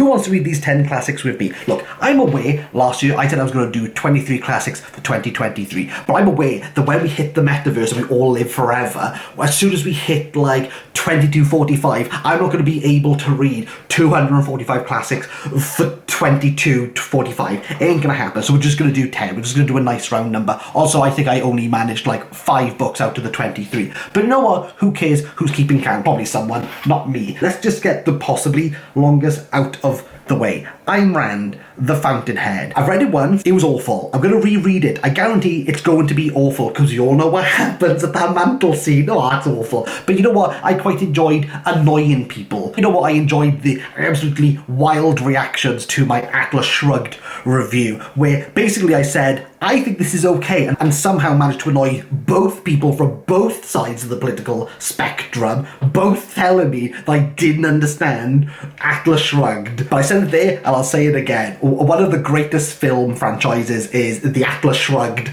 Who wants to read these 10 classics with me? Look, I'm aware last year I said I was going to do 23 classics for 2023, but I'm aware that when we hit the metaverse and we all live forever, as soon as we hit like 2245, I'm not going to be able to read 245 classics for 22 to 45. It ain't going to happen, so we're just going to do 10. We're just going to do a nice round number. Also, I think I only managed like 5 books out of the 23. But you know what? Who cares who's keeping count? Probably someone, not me. Let's just get the possibly longest out of the way. Ayn Rand, The Fountainhead. I've read it once, it was awful. I'm going to reread it. I guarantee it's going to be awful, because you all know what happens at that mantle scene. Oh, that's awful. But you know what? I quite enjoyed annoying people. You know what? I enjoyed the absolutely wild reactions to my Atlas Shrugged review, where basically I said, I think this is okay, and somehow managed to annoy both people from both sides of the political spectrum, both telling me that I didn't understand Atlas Shrugged. But I said it there, and I'll say it again. One of the greatest film franchises is The Atlas Shrugged,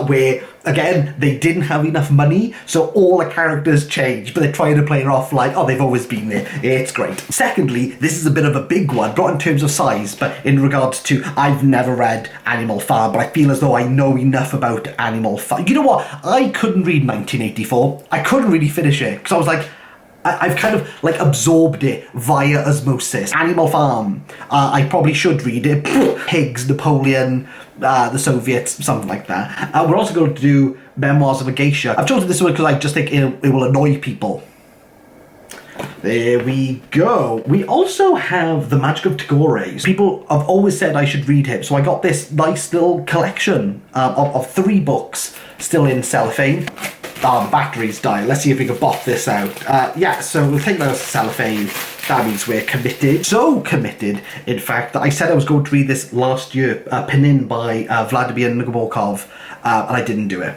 where, again, they didn't have enough money, so all the characters changed, but they're trying to play it off like, oh, they've always been there. It's great. Secondly, this is a bit of a big one, not in terms of size, but in regards to, I've never read Animal Farm, but I feel as though I know enough about Animal Farm. You know what? I couldn't read 1984. I couldn't really finish it, because I was like, I've kind of like absorbed it via osmosis. Animal Farm, I probably should read it. Higgs, Napoleon, the Soviets, something like that. We're also going to do Memoirs of Aisha. I've chosen this one because I just think it will annoy people. There we go. We also have The Magic of Tagore's. People have always said I should read him, so I got this nice little collection of 3 books still in cellophane. The battery's dying. Let's see if we can bop this out. Yeah, so we'll take those cellophane. That means we're committed. So committed, in fact, that I said I was going to read this last year, Penin by Vladimir Nabokov, and I didn't do it.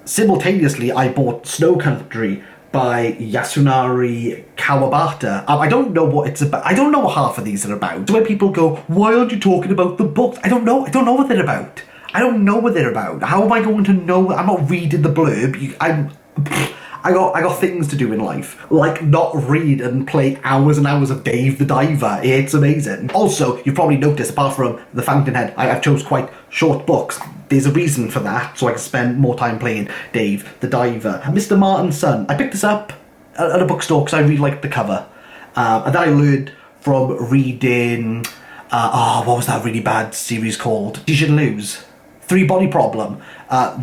Simultaneously, I bought Snow Country by Yasunari Kawabata. I don't know what it's about. I don't know what half of these are about. So when people go, why aren't you talking about the books? I don't know. I don't know what they're about. I don't know what they're about. How am I going to know? I'm not reading the blurb. I got things to do in life, like not read and play hours and hours of Dave the Diver. It's amazing. Also, you've probably noticed, apart from The Fountainhead, I've chose quite short books. There's a reason for that, so I can spend more time playing Dave the Diver. Mr. Martin's Son. I picked this up at a bookstore because I really liked the cover. And then I learned from reading, what was that really bad series called? Did You Lose? 3 Body Problem.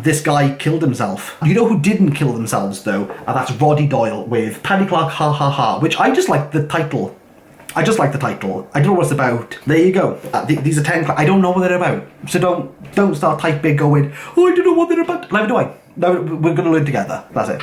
This guy killed himself. You know who didn't kill themselves though? That's Roddy Doyle with Paddy Clark Ha Ha Ha, which I just like the title. I just like the title. I don't know what it's about. There you go. These are 10. I don't know what they're about. So don't start typing going, oh, I don't know what they're about. Neither do I. No, we're going to learn together. That's it.